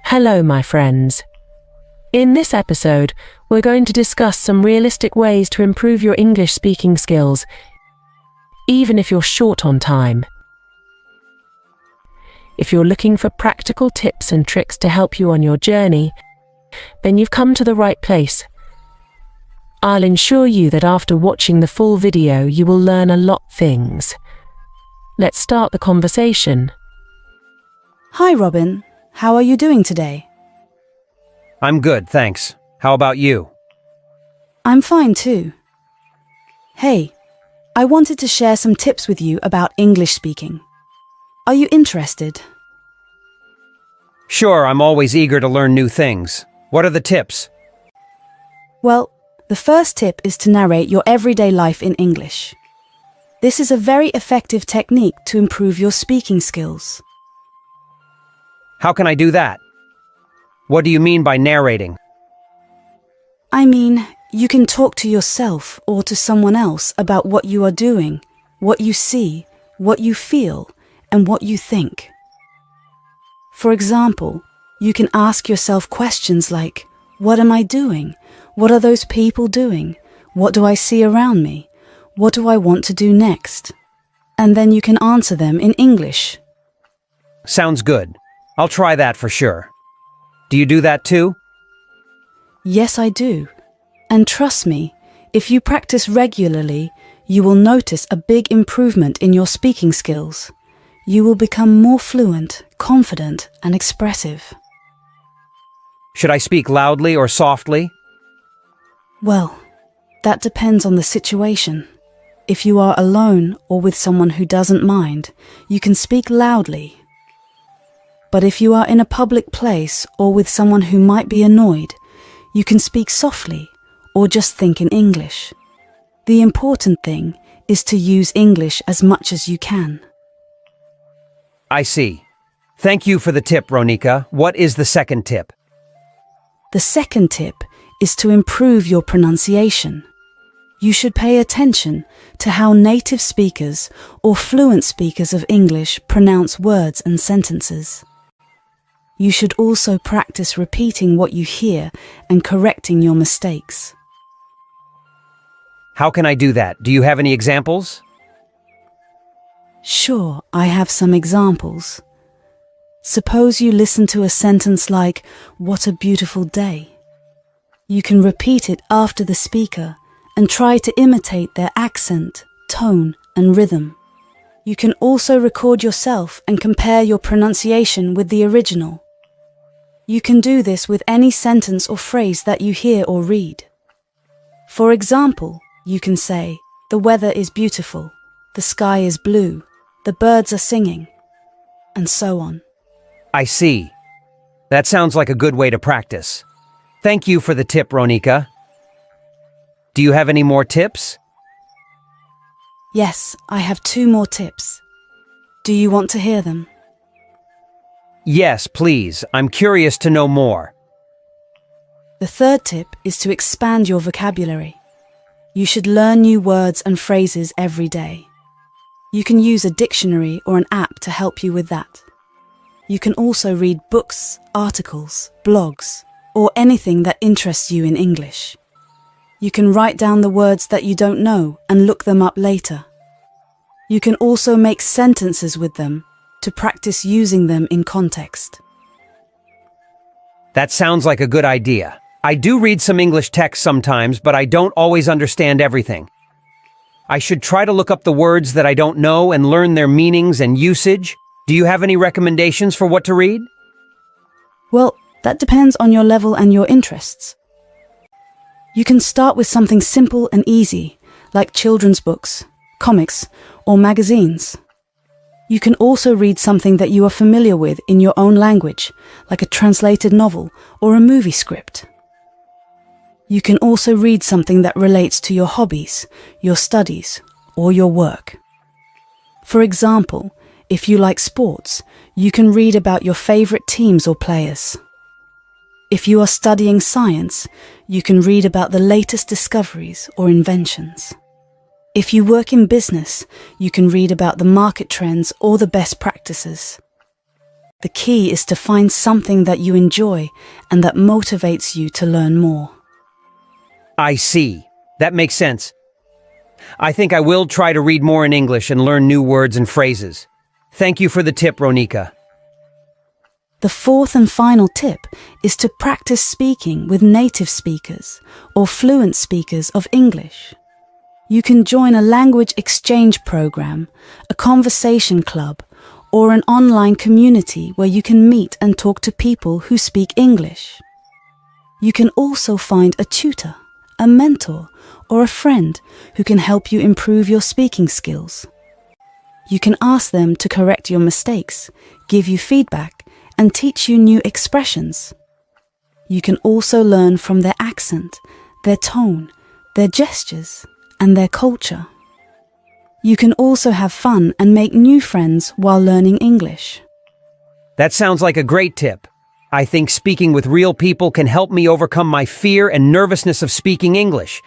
Hello, my friends. In this episode, we're going to discuss some realistic ways to improve your English speaking skills, even if you're short on time. If you're looking for practical tips and tricks to help you on your journey, then you've come to the right place. I'll ensure you that after watching the full video, you will learn a lot of things. Let's start the conversation. Hi, Robin. How are you doing today? I'm good, thanks. How about you? I'm fine too. Hey, I wanted to share some tips with you about English speaking. Are you interested? Sure, I'm always eager to learn new things. What are the tips? Well, the first tip is to narrate your everyday life in English. This is a very effective technique to improve your speaking skills. How can I do that? What do you mean by narrating? I mean, you can talk to yourself or to someone else about what you are doing, what you see, what you feel, and what you think. For example, you can ask yourself questions like, what am I doing? What are those people doing? What do I see around me? What do I want to do next? And then you can answer them in English. Sounds good. I'll try that for sure. Do you do that too? Yes, I do. And trust me, if you practice regularly, you will notice a big improvement in your speaking skills. You will become more fluent, confident, and expressive. Should I speak loudly or softly? Well, that depends on the situation. If you are alone or with someone who doesn't mind, you can speak loudly. But if you are in a public place or with someone who might be annoyed, you can speak softly or just think in English. The important thing is to use English as much as you can. I see. Thank you for the tip, Ronika. What is the second tip? The second tip is to improve your pronunciation. You should pay attention to how native speakers or fluent speakers of English pronounce words and sentences. You should also practice repeating what you hear and correcting your mistakes. How can I do that? Do you have any examples? Sure, I have some examples. Suppose you listen to a sentence like, "What a beautiful day." You can repeat it after the speaker and try to imitate their accent, tone, and rhythm. You can also record yourself and compare your pronunciation with the original. You can do this with any sentence or phrase that you hear or read. For example, you can say, "The weather is beautiful," "The sky is blue," "The birds are singing," and so on. I see. That sounds like a good way to practice. Thank you for the tip, Ronika. Do you have any more tips? Yes, I have 2 more tips. Do you want to hear them? Yes, please. I'm curious to know more. The third tip is to expand your vocabulary. You should learn new words and phrases every day. You can use a dictionary or an app to help you with that. You can also read books, articles, blogs, or anything that interests you in English. You can write down the words that you don't know and look them up later. You can also make sentences with them to practice using them in context. That sounds like a good idea. I do read some English text sometimes, but I don't always understand everything. I should try to look up the words that I don't know and learn their meanings and usage. Do you have any recommendations for what to read? Well, that depends on your level and your interests. You can start with something simple and easy, like children's books, comics, or magazines. You can also read something that you are familiar with in your own language, like a translated novel or a movie script. You can also read something that relates to your hobbies, your studies, or your work. For example, if you like sports, you can read about your favorite teams or players. If you are studying science, you can read about the latest discoveries or inventions. If you work in business, you can read about the market trends or the best practices. The key is to find something that you enjoy and that motivates you to learn more. I see. That makes sense. I think I will try to read more in English and learn new words and phrases. Thank you for the tip, Ronika. The fourth and final tip is to practice speaking with native speakers or fluent speakers of English. You can join a language exchange program, a conversation club, or an online community where you can meet and talk to people who speak English. You can also find a tutor, a mentor, or a friend who can help you improve your speaking skills. You can ask them to correct your mistakes, give you feedback, and teach you new expressions. You can also learn from their accent, their tone, their gestures, and their culture. You can also have fun and make new friends while learning English. That sounds like a great tip. I think speaking with real people can help me overcome my fear and nervousness of speaking English.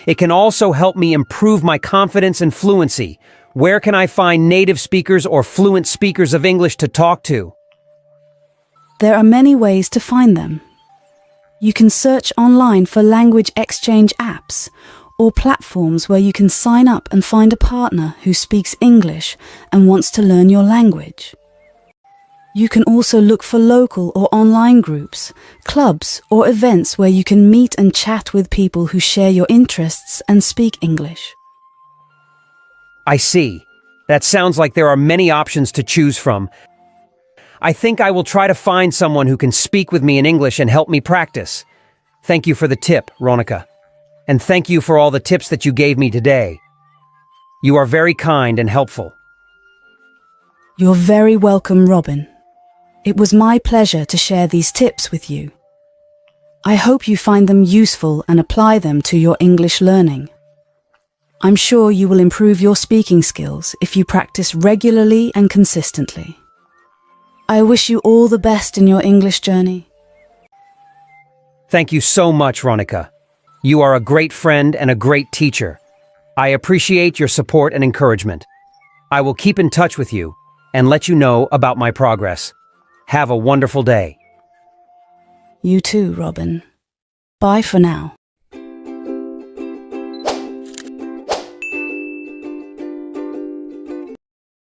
It can also help me improve my confidence and fluency. Where can I find native speakers or fluent speakers of English to talk to? There are many ways to find them. You can search online for language exchange apps or platforms where you can sign up and find a partner who speaks English and wants to learn your language. You can also look for local or online groups, clubs, or events where you can meet and chat with people who share your interests and speak English. I see. That sounds like there are many options to choose from. I think I will try to find someone who can speak with me in English and help me practice. Thank you for the tip, Ronika. And thank you for all the tips that you gave me today. You are very kind and helpful. You're very welcome, Robin. It was my pleasure to share these tips with you. I hope you find them useful and apply them to your English learning. I'm sure you will improve your speaking skills if you practice regularly and consistently. I wish you all the best in your English journey. Thank you so much, Ronika. You are a great friend and a great teacher. I appreciate your support and encouragement. I will keep in touch with you and let you know about my progress. Have a wonderful day. You too, Robin. Bye for now.